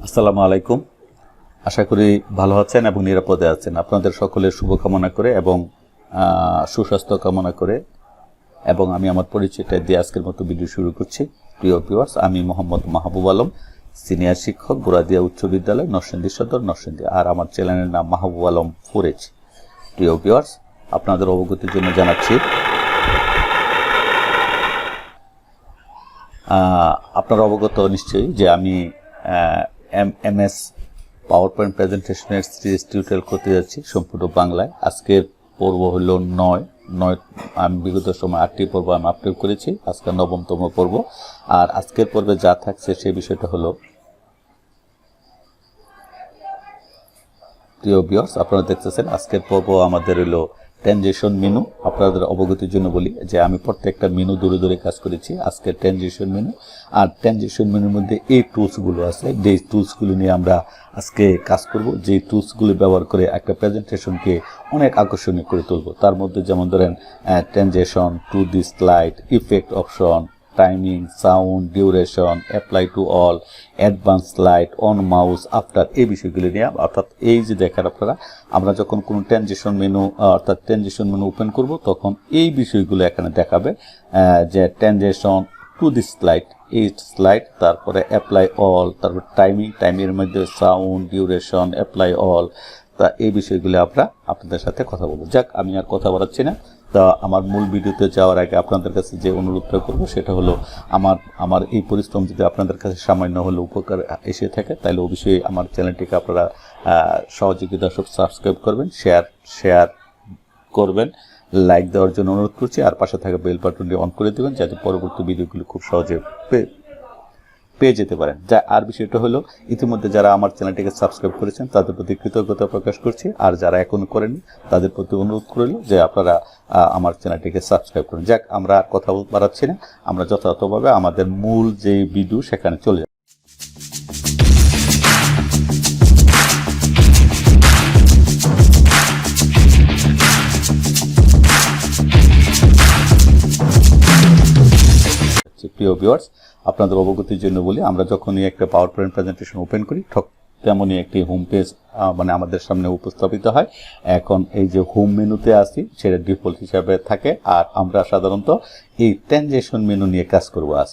আসসালামু আলাইকুম। আশা করি ভালো আছেন এবং নিরাপদে আছেন। আপনাদের সকলের শুভকামনা করে এবং সুস্বাস্থ্য কামনা করে এবং আমি আমার পরিচয়টা দিয়ে আজকের মতো ভিডিও শুরু করছি। প্রিয় ভিউয়ার্স, আমি মোহাম্মদ মাহবুবালম, সিনিয়র শিক্ষক, গোরাদিয়া উচ্চ বিদ্যালয়, নরসিংদী সদর, নরসিংদী। আর আমার চ্যানেলের নাম মাহাবুবালম 4H। প্রিয় ভিউয়ার্স, আপনাদের অবগতির জন্য জানাচ্ছি, আপনারা অবগত নিশ্চয়ই যে আমি MS পাওয়ারপয়েন্ট প্রেজেন্টেশনের সিরিজ টিউটোরিয়াল করতে যাচ্ছি সম্পূর্ণ বাংলায়। আজকের পর্ব হলো 9। আমি বিগত সময় 8টি পর্ব আমি আপলোড করেছি, আজকে 9তম পর্ব। আর আজকের পর্বে যা থাকছে সেই বিষয়টা হলো, প্রিয় ভিউয়ার্স, আপনারা দেখতেছেন আজকের পর্ব আমাদের হলো ট্রানজিশন মেনু। আপনাদের অবগতির জন্য বলি যে আমি প্রত্যেকটা মেনু দূরে দূরে কাজ করেছি। আজকের ট্রানজিশন মেনু, আর ট্রানজিশন মেনুর মধ্যে এই টুলসগুলো আছে, যে টুলসগুলো নিয়ে আমরা আজকে কাজ করব, যে টুলসগুলো ব্যবহার করে একটা প্রেজেন্টেশনকে অনেক আকর্ষণীয় করে তুলব। তার মধ্যে যেমন ধরেন transition, to the slide, effect option, timing, sound, duration, apply to all, advance slide, on mouse, after, এই বিষয়গুলি নিয়ে। অর্থাৎ এই যে দেখেন আপনারা, আমরা যখন কোনো ট্রানজিশন মেনু অর্থাৎ ট্রানজিশন মেনু ওপেন করব তখন এই বিষয়গুলো এখানে দেখাবে, যে ট্রানজিশন টু দি স্লাইড, এই স্লাইড, তারপরে অ্যাপ্লাই অল, তারপর টাইমিংয়ের মধ্যে সাউন্ড, ডিউরেশন, অ্যাপ্লাই অল। তা এই বিষয়গুলো আমরা আপনাদের সাথে কথা বলবো। যাক, আমি আর কথা বলাচ্ছি না। তা আমার মূল ভিডিওতে যাওয়ার আগে আপনাদের কাছে যে অনুরোধটা করবো সেটা হলো, আমার এই পরিশ্রম যদি আপনাদের কাছে সামান্য হলে উপকার এসে থাকে, তাহলে অবশ্যই আমার চ্যানেলটিকে আপনারা সহযোগিতা সাবস্ক্রাইব করবেন, শেয়ার করবেন, লাইক দেওয়ার জন্য অনুরোধ করছি। আর পাশে থাকা বেল বাটনটি অন করে দেবেন যাতে পরবর্তী ভিডিওগুলো খুব সহজে পেয়ে যেতে পারেন। যা আর বিষয়টা হলো, ইতিমধ্যে যারা আমার চ্যানেলটিকে সাবস্ক্রাইব করেছেন তাদের প্রতি কৃতজ্ঞতা প্রকাশ করছি, আর যারা এখনো করেননি তাদের প্রতি অনুরোধ করল যে আপনারা আমার চ্যানেলটিকে সাবস্ক্রাইব করুন। যাক, আমরা কথা বাড়াচ্ছি না, আমরা যথাযথভাবে আমাদের মূল যে ভিডিও সেখানে চলে যাব। প্রিয় ভিউয়ার্স, আপনাদের অবগতির জন্য বলি, আমরা যখনই একটা পাওয়ার পয়েন্ট প্রেজেন্টেশন ওপেন করি তেমনই একটি হোম পেজ মানে আমাদের সামনে উপস্থাপিত হয়। এখন এই যে হোম মেনুতে আসি, সেটা ডিফল্ট হিসাবে থাকে। আর আমরা সাধারণত এই ট্রানজিশন মেনু নিয়ে কাজ করবো আজ।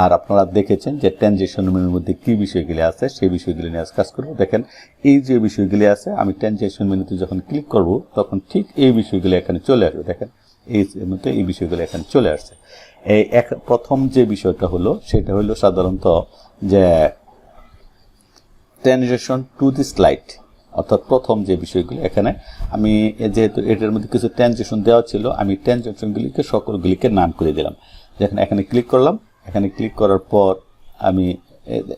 আর আপনারা দেখেছেন যে ট্রানজিশন মেনুর মধ্যে কি বিষয়গুলি আছে, সেই বিষয়গুলি নিয়ে আজ কাজ করবো। দেখেন, এই যে বিষয়গুলি আছে, আমি ট্রানজিশন মেনুতে যখন ক্লিক করব তখন ঠিক এই বিষয়গুলি এখানে চলে আসবে। দেখেন, এই মধ্যে এই বিষয়গুলো এখানে চলে আসছে। এই প্রথম যে বিষয়টা হলো সেটা হলো সাধারণত যে ট্রানজিশন টু দি স্লাইড, অর্থাৎ প্রথম যে বিষয়গুলো এখানে আমি যেহেতু এটার মধ্যে কিছু ট্রানজিশন দেওয়া ছিল, আমি ট্রানজিশনগুলিকে সকলগুলিকে নাম করে দিলাম। যেখানে এখানে ক্লিক করলাম, এখানে ক্লিক করার পর আমি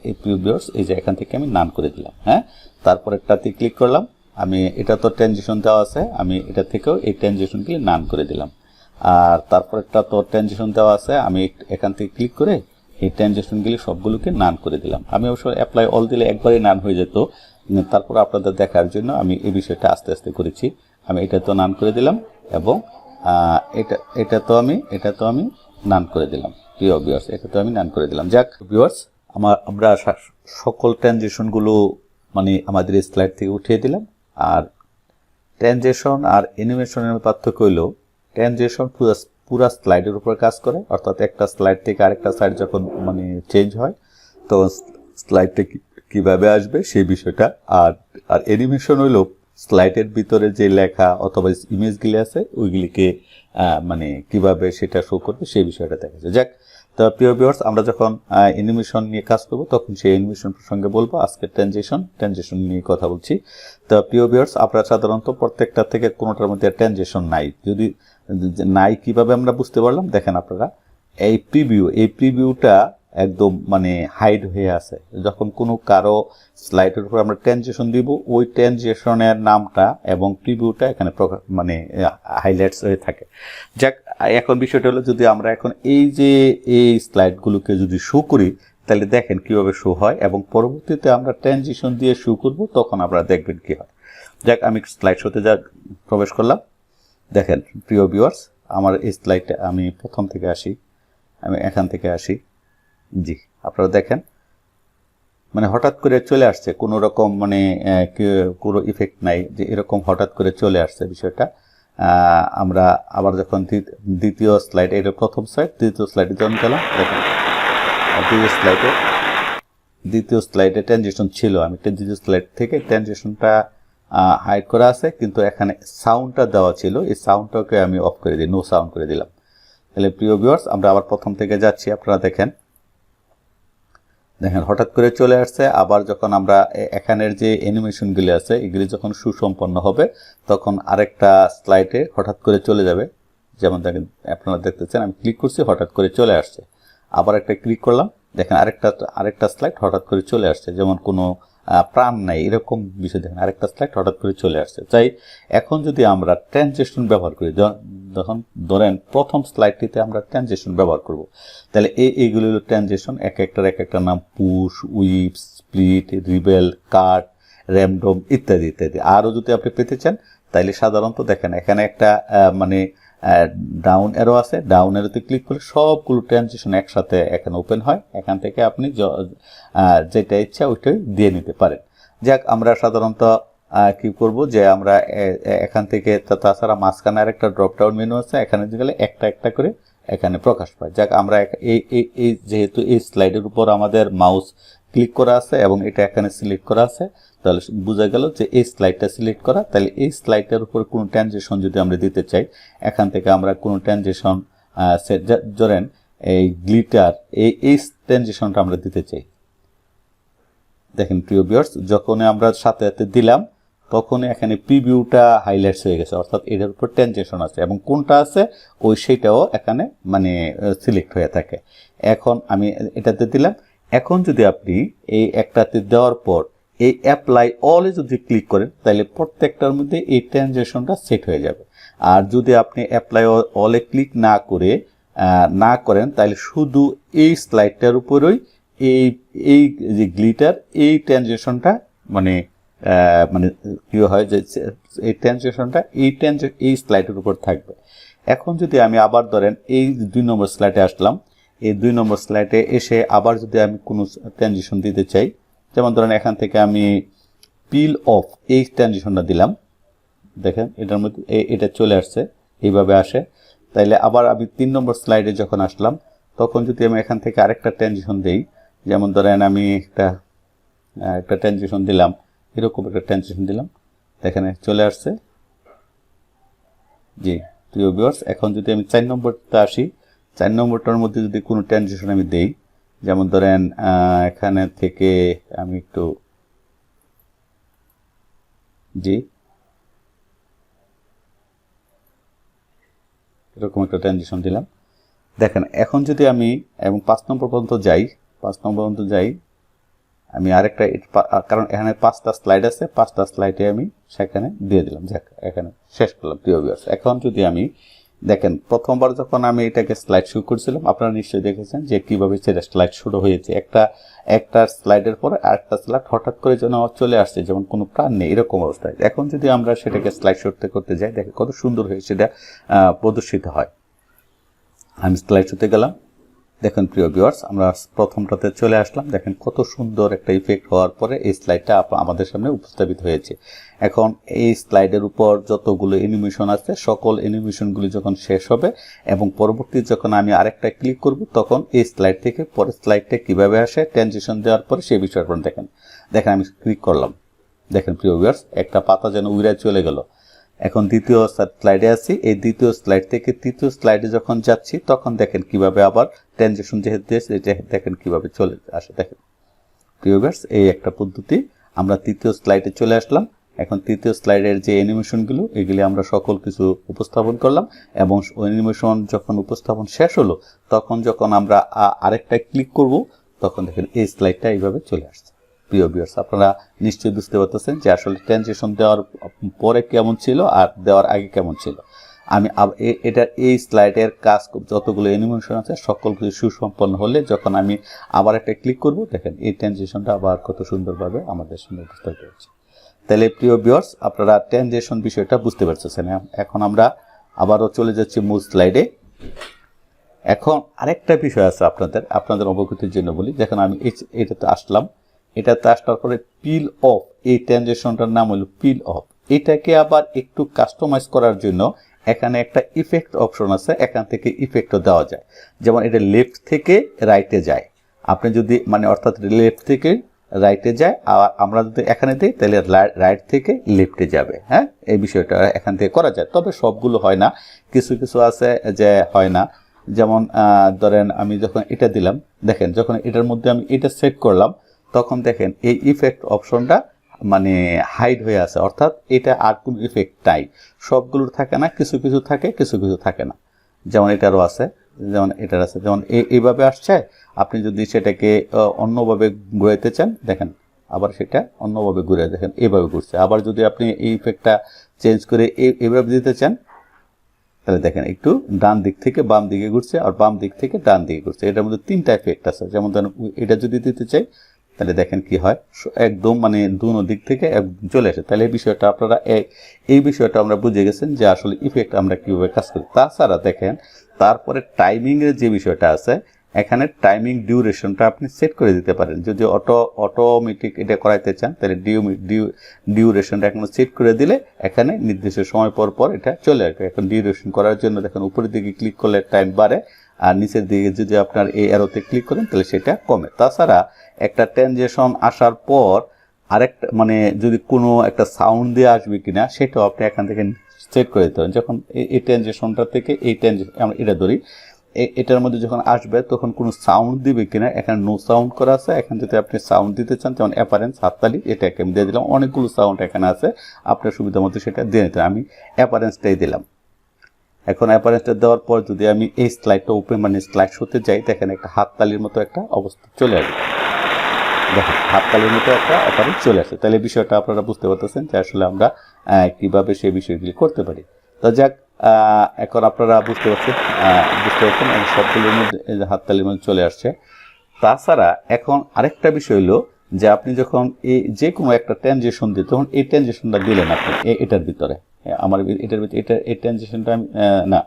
এই প্রিভিউস, এই যে এখান থেকে আমি নাম করে দিলাম। হ্যাঁ, তারপর একটাতে ক্লিক করলাম, আমি এটা তো ট্রানজিশন দেওয়া আছে, আমি এটা থেকেও এই ট্রানজিশনগুলি নাম করে দিলাম। আর তারপর একটা তো ট্রানজিশন দেওয়া আছে, আমি এখান থেকে ক্লিক করে এই ট্রানজিশনগুলি সবগুলোকে নান করে দিলাম। আমি অবশ্য অ্যাপ্লাই অল দিলে একবারই নান হয়ে যেত, তারপর আপনাদের দেখার জন্য আমি এই বিষয়টা আস্তে আস্তে করেছি। আমি এটা তো নান করে দিলাম এবং এটা তো আমি নান করে দিলাম। প্রিয় ভিউয়ার্স, এটা তো আমি নান করে দিলাম। যাক ভিউয়ার্স, আমরা সকল ট্রানজিশনগুলো মানে আমাদের স্লাইড থেকে উঠিয়ে দিলাম। আর ট্রানজিশন আর অ্যানিমেশনের পার্থক্য হলো, ট্রানজিশন পুরা স্লাইডের উপর কাজ করে, অর্থাৎ একটা স্লাইড থেকে আরেকটা স্লাইড যখন মানে চেঞ্জ হয় তো স্লাইডটা কিভাবে আসবে সেই বিষয়টা। আর অ্যানিমেশন হইল স্লাইডের ভিতরে যে লেখা অথবা ইমেজগুলি আছে ওইগুলিকে মানে কিভাবে সেটা শো করবে সেই বিষয়টা দেখা যায়। যাক, তো প্রিয় ভিউয়ার্স, আমরা যখন অ্যানিমেশন নিয়ে কাজ করব তখন সেই অ্যানিমেশন প্রসঙ্গে বলবো। আজকে ট্রানজিশন নিয়ে কথা বলছি। তো প্রিয় ভিউয়ার্স, আমরা সাধারণত প্রত্যেকটা থেকে কোনোটার মধ্যে ট্রানজিশন নাই। যদি নাই, কিভাবে আমরা বুঝতে পারলাম, দেখেন আপনারা এই প্রিভিউটা একদম মানে হাইড হয়ে আছে। যখন কোনো কারো স্লাইডের উপর আমরা ট্রানজিশন দিব, ওই ট্রানজিশনের নামটা এবং প্রিভিউটা এখানে মানে হাইলাইটস হয়ে থাকে। যাক, এখন বিষয়টা হলো, যদি আমরা এখন এই যে এই স্লাইডগুলোকে যদি শো করি তাহলে দেখেন কিভাবে শো হয়, এবং পরবর্তীতে আমরা ট্রানজিশন দিয়ে শো করব তখন আপনারা দেখবেন কি হয়। যাক, আমি স্লাইড শোতে প্রবেশ করলাম। দেখেন প্রিয় ভিউয়ার্স, আমার এই স্লাইডটা আমি প্রথম থেকে আসি, আমি এখান থেকে আসি। জি, আপনারা দেখেন মানে হঠাৎ করে চলে আসছে, কোনো রকম মানে কোনো ইফেক্ট নাই যে এরকম হঠাৎ করে চলে আসছে বিষয়টা। আমরা আবার যখন দ্বিতীয় স্লাইড, এটা প্রথম স্লাইড, দ্বিতীয় স্লাইডে যখন গেলাম দেখেন দ্বিতীয় স্লাইডে ট্রানজিশন ছিল, আমি দ্বিতীয় স্লাইড থেকে ট্রানজিশনটা হাইড করা আছে, কিন্তু এখানে সাউন্ডটা দেওয়া ছিল, এই সাউন্ডটাকে আমি অফ করে দিই, নো সাউন্ড করে দিলাম। তাহলে প্রিয় ভিউয়ার্স আমরা আবার প্রথম থেকে যাচ্ছি, আপনারা দেখেন হঠাৎ করে চলে আসছে। আবার যখন আমরা এখানের যে অ্যানিমেশনগুলি আছে এগুলি যখন সুসম্পন্ন হবে তখন আরেকটা স্লাইডে হঠাৎ করে চলে যাবে, যেমন দেখেন আপনারা দেখতেছেন আমি ক্লিক করছি হঠাৎ করে চলে আসছে, আবার একটা ক্লিক করলাম দেখেন আরেকটা স্লাইড হঠাৎ করে চলে আসছে, যেমন কোনো প্রাণ নাই এরকম বিষয় দেখেন আরেকটা স্লাইড হঠাৎ করে চলে আসছে। তাই এখন যদি আমরা ট্রানজিশন ব্যবহার করি, যখন ধরেন প্রথম স্লাইডটিতে আমরা ট্রানজিশন ব্যবহার করব, তাহলে এইগুলো হলো ট্রানজিশন, এক একটার নাম পুশ, উইপ, স্প্লিট, রিবেল, কাট, র্যান্ডম ইত্যাদি ইত্যাদি। আরও যদি আপনি পেতে চান তাহলে সাধারণত দেখেন এখানে একটা মানে ডাউন অ্যারো আছে, ডাউন অ্যারোতে ক্লিক করে সবগুলো ট্রানজিশন একসাথে এখানে ওপেন হয়, এখান থেকে আপনি যেটা ইচ্ছা ওইটাই দিয়ে নিতে পারেন। যাক আমরা সাধারণত কি করব যে আমরা এখান থেকে, তাছাড়া মাঝখানে আরেকটা ড্রপ ডাউন মেনু আছে, এখানে গেলে একটা একটা করে এখানে প্রকাশ পায়। যাক আমরা এই যেহেতু এই স্লাইডের উপর আমাদের মাউস ক্লিক করা আছে এবং এটা এখানে সিলেক্ট করা আছে, তাহলে বোঝা গেল যে এই স্লাইডটা সিলেক্ট করা। তাহলে এই স্লাইডটার উপর কোনো ট্রানজিশন যদি আমরা দিতে চাই, এখান থেকে আমরা কোনো ট্রানজিশন ধরেন এই গ্লিটার, এই ট্রানজিশনটা আমরা দিতে চাই। দেখেন প্রিয় ভিউয়ার্স যখন আমরা সাথে সাথে দিলাম তখনই এখানে প্রিভিউটা হাইলাইটস হয়ে গেছে, অর্থাৎ এটার উপর ট্রানজিশন আছে এবং কোনটা আছে সেটাও এখানে মানে সিলেক্ট হয়ে থাকে। এখন আমি এটাতে দিলাম। এখন যদি আপনি এই একটাতে দেওয়ার পর এই অ্যাপ্লাই অলে যদি ক্লিক করেন তাহলে প্রত্যেকটার মধ্যে এই ট্রানজিশনটা সেট হয়ে যাবে। আর যদি আপনি অ্যাপ্লাই অলে ক্লিক না করেন তাহলে শুধু এই স্লাইডটার উপরেই এই যে গ্লিটার এই ট্রানজিশনটা মানে কি হয় যে এই ট্রানজিশনটা এই স্লাইডের উপর থাকবে। এখন যদি আমি আবার ধরেন এই 2 নম্বর স্লাইডে আসলাম, এই 2 নম্বর স্লাইডে এসে আবার যদি আমি কোনো ট্রানজিশন দিতে চাই, যেমন ধরেন এখান থেকে আমি পিল অফ এই ট্রানজিশনটা দিলাম, দেখেন এটার মধ্যে এটা চলে আসছে, এইভাবে আসে। তাইলে আবার আমি 3 নম্বর স্লাইডে যখন আসলাম তখন যদি আমি এখান থেকে আরেকটা ট্রানজিশন দেই, যেমন ধরেন আমি একটা ট্রানজিশন দিলাম, এরকম একটা ট্রানজিশন দিলাম, এখানে চলে আসছে। জি প্রিয় ভিউয়ার্স এখন যদি আমি 4 নম্বরটা আসি, 4 নম্বরটার মধ্যে যদি কোনো ট্রানজিশন আমি দেই, যেমন ধরেন এখানে থেকে আমি একটু এরকম একটা ট্রানজিশন দিলাম, দেখেন এখন যদি আমি এবং 5 নম্বর পর্যন্ত যাই, আমি আরেকটা, কারণ এখানে 5টা স্লাইড আছে, 5টা স্লাইডে আমি সেখানে দিয়ে দিলাম। যাক এখানে শেষ করলাম প্রিয় ভিউয়ার্স। এখন যদি আমি দেখেন প্রথমবার যখন আমি এটাকে স্লাইড শুরু করছিলাম আপনারা নিশ্চয়ই দেখেছেন যে কিভাবে সেটা স্লাইড শুরু হয়েছে, একটা স্লাইডের পর আরেকটা স্লাইড হঠাৎ করে যেন চলে আসছে, যেমন কোনো প্রাণ নেই এরকম অবস্থায়। এখন যদি আমরা সেটাকে স্লাইড করতে যাই, দেখেন কত সুন্দর হয়ে সেটা প্রদর্শিত হয়। আমি স্লাইড শোতে গেলাম, দেখেন প্রিয় ভিউয়ার্স আমরা প্রথমটাতে চলে আসলাম, দেখেন কত সুন্দর একটা ইফেক্ট হওয়ার পরে এই স্লাইডটা আমাদের সামনে উপস্থাপিত হয়েছে। এখন এই স্লাইডের উপর যতগুলো অ্যানিমেশন আছে সকল অ্যানিমেশনগুলি যখন শেষ হবে এবং পরবর্তী যখন আমি আরেকটা ক্লিক করব তখন এই স্লাইড থেকে পরের স্লাইডটা কিভাবে আসে ট্রানজিশন দেওয়ার পরে সেই বিষয়ের উপর দেখেন আমি ক্লিক করলাম, দেখেন প্রিয় ভিউয়ার্স একটা পাতা যেন উড়ে চলে গেল। এখন দ্বিতীয় স্লাইডে আছি, এই দ্বিতীয় স্লাইড থেকে তৃতীয় স্লাইডে যখন যাচ্ছি তখন দেখেন কিভাবে আবার ট্রানজিশন যেহেতু দেখেন কিভাবে চলে আসে। দেখেন প্রিয় ভিউয়ার্স এই একটা পদ্ধতি, আমরা তৃতীয় স্লাইডে চলে আসলাম। এখন তৃতীয় স্লাইডের যে অ্যানিমেশনগুলো এগুলি আমরা সকল কিছু উপস্থাপন করলাম এবং অ্যানিমেশন যখন উপস্থাপন শেষ হলো তখন যখন আমরা আরেকটা ক্লিক করব তখন দেখেন এই স্লাইডটা এইভাবে চলে আসছে। প্রিয় ভিউয়ার্স আপনারা নিশ্চয়ই বুঝতে পারতেছেন যে আসলে ট্রানজিশন দেওয়ার পরে কেমন ছিল আর দেওয়ার আগে কেমন ছিল। আমি এটা এই স্লাইডের কাজ যতগুলো অ্যানিমেশন আছে সকল কিছু সুসম্পন্ন হলে যখন আমি আবার একটা ক্লিক করব দেখেন এই ট্রানজিশনটা আবার কত সুন্দরভাবে আমাদের সামনে উপস্থাপিত হচ্ছে। তাহলে প্রিয় ভিউয়ার্স আপনারা ট্রানজিশন বিষয়টা বুঝতে পারছেন। এখন আমরা আবারও চলে যাচ্ছি মূল স্লাইডে। এখন আরেকটা বিষয় আছে আপনাদের অবগতির জন্য বলি, দেখেন আমি এটাতে আসলাম, এটাতে আসার পরে পিল অফ, এই ট্রানজিশনটার নাম হলো পিল অফ। এটাকে আবার একটু কাস্টমাইজ করার জন্য এখানে একটা ইফেক্ট অপশন আছে, এখান থেকে ইফেক্টও দেওয়া যায়। যেমন এটা লেফট থেকে রাইটে যায়, আপনি যদি মানে অর্থাৎ লেফট থেকে রাইটে যায়, আর আমরা যদি এখানে দিই তাহলে রাইট থেকে লেফটে যাবে। হ্যাঁ, এই বিষয়টা এখান থেকে করা যায়, তবে সবগুলো হয় না, কিছু কিছু আছে যে হয় না। যেমন ধরেন আমি যখন এটা দিলাম, দেখেন যখন এটার মধ্যে আমি এটা সেট করলাম, তখন দেখেন এই ইফেক্ট অপশনটা মানে হাইড হয়ে আছে, অর্থাৎ এটা আর কোনো ইফেক্ট নাই। সবগুলোর থাকে না, কিছু কিছু থাকে, কিছু কিছু থাকে না। যেমন এটারও আছে, যেমন এটার আছে, যেমন এইভাবে আসছে। আপনি যদি সেটাকে অন্যভাবে ঘুরাইতে চান, দেখেন আবার সেটা অন্যভাবে ঘুরে, দেখেন এইভাবে ঘুরছে। আবার যদি আপনি এই ইফেক্টটা চেঞ্জ করে এইভাবে দিতে চান, তাহলে দেখেন একটু ডান দিক থেকে বাম দিকে ঘুরছে, আর বাম দিক থেকে ডান দিকে ঘুরছে। এটার মধ্যে তিনটা ইফেক্ট আছে। যেমন ধরেন এটা যদি দিতে চাই, তাহলে দেখেন কি হয়, একদম মানে দুনো দিক থেকে চলে আসে। তাহলে এই বিষয়টা আপনারা এই বিষয়টা আমরা বুঝে গেছেন যে আসলে ইফেক্ট আমরা কিভাবে কাজ করি। তাছাড়া দেখেন তারপরে টাইমিং এর যে বিষয়টা আছে, এখানে টাইমিং ডিউরেশনটা আপনি সেট করে দিতে পারেন। যদি অটোমেটিক এটা করাইতে চান, তাহলে ডিউরেশনটা এখন সেট করে দিলে এখানে নির্দিষ্ট সময় পর পর এটা চলে আসবে। এখন ডিউরেশন করার জন্য দেখেন উপরের দিকে ক্লিক করলে টাইম বাড়ে, আর নিচের দিকে যদি আপনার এই অ্যারোতে ক্লিক করেন তাহলে সেটা কমে। তাছাড়া একটা ট্রানজিশন আসার পর আরেকটা মানে যদি কোনো একটা সাউন্ড দিয়ে আসবে কিনা, সেটাও আপনি এখান থেকে সেট করে দিতে পারেন। যখন এই ট্রানজিশনটা থেকে এই ট্রানজিশন আমরা এটা ধরি, এটার মধ্যে যখন আসবে তখন কোনো সাউন্ড দিবে কিনা, এখানে নো সাউন্ড করা আছে। এখানে যদি আপনি সাউন্ড দিতে চান, যেমন অ্যাপারেন্স, হাততালি, এটাকে আমি দিয়ে দিলাম। অনেকগুলো সাউন্ড এখানে আছে, আপনার সুবিধা মতো সেটা দিয়ে নিতে। আমি অ্যাপারেন্সটাই দিলাম। এখন অ্যাপারেন্সটা দেওয়ার পর যদি আমি এই স্লাইডটা ওপেন মানে স্লাইড শোতে যাই, দেখেন একটা হাততালির মতো একটা অবস্থা চলে আসবে। দেখেন হাততালির মতো একটা অ্যাপারেন্স চলে আসে। তাহলে বিষয়টা আপনারা বুঝতে পারতেছেন যে আসলে আমরা কিভাবে সেই বিষয়গুলি করতে পারি। তো যাক, এখন আপনারা বুঝতে পারছেন সবগুলোর মধ্যে হাততালির মধ্যে চলে আসছে। তাছাড়া এখন আরেকটা বিষয় হলো যে আপনি যখন এই যে কোনো একটা ট্রানজিশন দিতে, তখন এই ট্রানজিশনটা দিলেন আপনি এটার ভিতরে, আমার এটার ভিতরে এটা এই ট্রানজিশনটা আমি না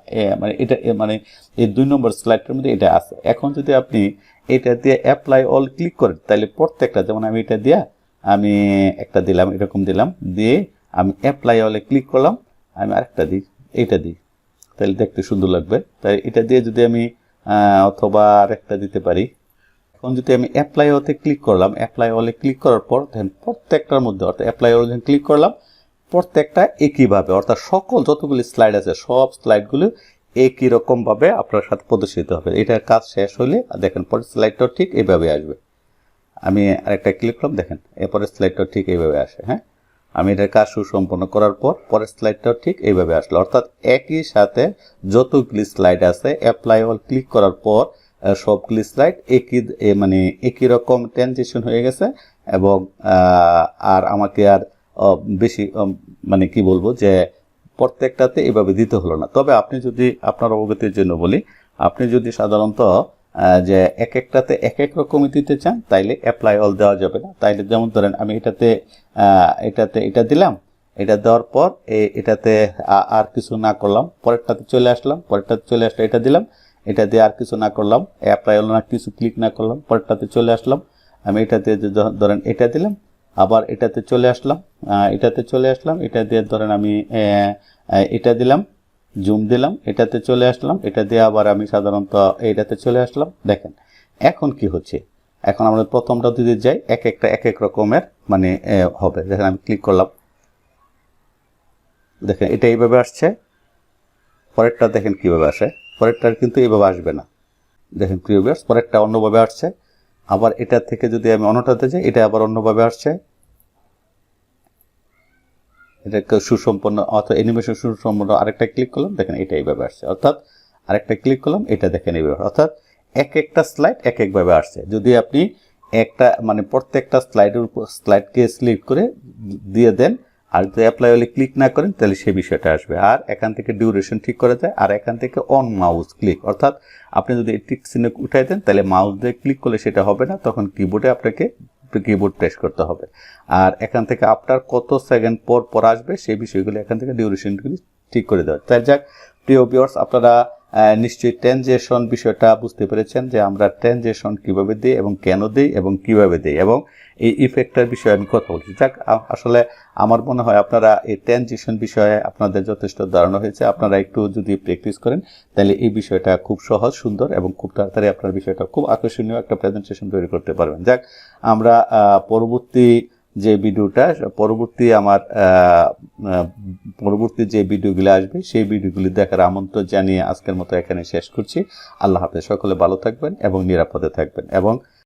মানে এটা মানে এই 2 নম্বর স্লাইডের মধ্যে এটা আছে। এখন যদি আপনি এটা দিয়ে অ্যাপ্লাই অল ক্লিক করেন, তাহলে প্রত্যেকটা, যেমন আমি এটা দিয়ে আমি একটা দিলাম, এরকম দিলাম, দিয়ে আমি অ্যাপ্লাই অলে ক্লিক করলাম, আমি আরেকটা দিই, এইটা দিই, তাহলে দেখতে সুন্দর লাগবে। তাই এটা দিয়ে যদি আমি অথবা আরেকটা দিতে পারি। এখন যদি আমি অ্যাপ্লাই অতে ক্লিক করলাম, অ্যাপ্লাই অলে ক্লিক করার পর দেখেন প্রত্যেকটার মধ্যে, অর্থাৎ অ্যাপ্লাই অলে যখন ক্লিক করলাম, প্রত্যেকটা একইভাবে, অর্থাৎ সকল যতগুলি স্লাইড আছে সব স্লাইডগুলো একই রকমভাবে আপনার সাথে প্রদর্শিত হবে। এটার কাজ শেষ হলে দেখেন পরের স্লাইডটাও ঠিক এইভাবে আসবে। আমি আরেকটা ক্লিক করলাম, দেখেন এরপরের স্লাইডটাও ঠিক এইভাবে আসে। হ্যাঁ, আমি এটার কাজ সুসম্পন্ন করার পর পরের স্লাইডটাও ঠিক এইভাবে আসলো। অর্থাৎ একই সাথে যতগুলি স্লাইড আছে অ্যাপ্লাই অল ক্লিক করার পর সবগুলি স্লাইড মানে একই রকম ট্রানজিশন হয়ে গেছে। এবং আর আমাকে আর বেশি মানে কি বলবো যে প্রত্যেকটাতে এভাবে দিতে হলো না। তবে আপনি যদি আপনার অবগতির জন্য বলি, আপনি যদি সাধারণত যে এক একটাতে এক এক রকমই দিতে চান, তাইলে অ্যাপ্লাই অল দেওয়া যাবে না। তাইলে যেমন ধরেন আমি এটাতে এটা দিলাম, এটা দেওয়ার পর এটাতে আর কিছু না করলাম, পরেরটাতে চলে আসলাম, পরেরটাতে চলে আসলে এটা দিলাম, এটা দিয়ে আর কিছু না করলাম, অ্যাপ্লাই অল না কিছু ক্লিক না করলাম, পরেরটাতে চলে আসলাম, আমি এটাতে ধরেন এটা দিলাম, আবার এটাতে চলে আসলাম, এটা দিয়ে ধরেন আমি এটা দিলাম, জুম দিলাম, এটাতে চলে আসলাম, এটা দিয়ে আবার আমি সাধারণত এইটাতে চলে আসলাম। দেখেন এখন কি হচ্ছে, এখন আমরা প্রথমটা যদি যাই এক এক রকমের মানে হবে। দেখেন আমি ক্লিক করলাম, দেখেন এটা এইভাবে আসছে। পরেরটা দেখেন কিভাবে আসে, পরেরটার কিন্তু এইভাবে আসবে না। দেখেন কিভাবে পরেরটা অন্যভাবে আসছে। আবার এটা থেকে যদি আমি অন্যটাতে যাই, এটা আবার অন্যভাবে আসছে। এটা সুসম্পন্ন অথবা অ্যানিমেশন সুসম্পন্ন। আরেকটা ক্লিক করলাম, দেখেন এটা এইভাবে আসছে। অর্থাৎ আরেকটা ক্লিক করলাম, এটা দেখেন এইভাবে। অর্থাৎ এক একটা স্লাইড এক একভাবে আসছে। যদি আপনি একটা মানে প্রত্যেকটা স্লাইডের উপর স্লাইডকে সিলেক্ট করে দিয়ে দেন, আর যদি অ্যাপ্লাই হলে ক্লিক না করেন, তাহলে সেই বিষয়টা আসবে। আর এখান থেকে ডিউরেশন ঠিক করা যায়। আর এখান থেকে অন মাউস ক্লিক, অর্থাৎ আপনি যদি টিক চিহ্ন উঠাই দেন, তাহলে মাউস দিয়ে ক্লিক করলে সেটা হবে না, তখন কিবোর্ডে আপনাকে কিবোর্ড প্রেস করতে হবে। আর এখান থেকে আপনার কত সেকেন্ড পর আসবে সেই বিষয়গুলো এখান থেকে ডিউরেশনগুলি ঠিক করে দেওয়া। তাই যাক প্রিয় ভিউয়ার্স, আপনারা নিশ্চয়ই ট্রানজিশন বিষয়টা বুঝতে পেরেছেন যে আমরা ট্রানজিশন কিভাবে দিই এবং কেন দিই এবং কিভাবে দিই, এবং এই ইফেক্টের বিষয়ে আমি কথা বলছি। যাক আসলে আমার মনে হয় আপনারা এই ট্রানজিশন বিষয়ে আপনাদের যথেষ্ট ধারণা হয়েছে। আপনারা একটু যদি প্র্যাকটিস করেন তাহলে এই বিষয়টা খুব সহজ, সুন্দর এবং খুব তাড়াতাড়ি আপনার বিষয়টা খুব আকর্ষণীয় একটা প্রেজেন্টেশন তৈরি করতে পারবেন। যাক আমরা পরবর্তী যে ভিডিওটা পরবর্তী যে ভিডিওগুলো আসবে সেই ভিডিওগুলি দেখার আমন্ত্রণ জানিয়ে আজকের মতো এখানে শেষ করছি। আল্লাহ হাফেজ। সকলে ভালো থাকবেন এবং নিরাপদে থাকবেন এবং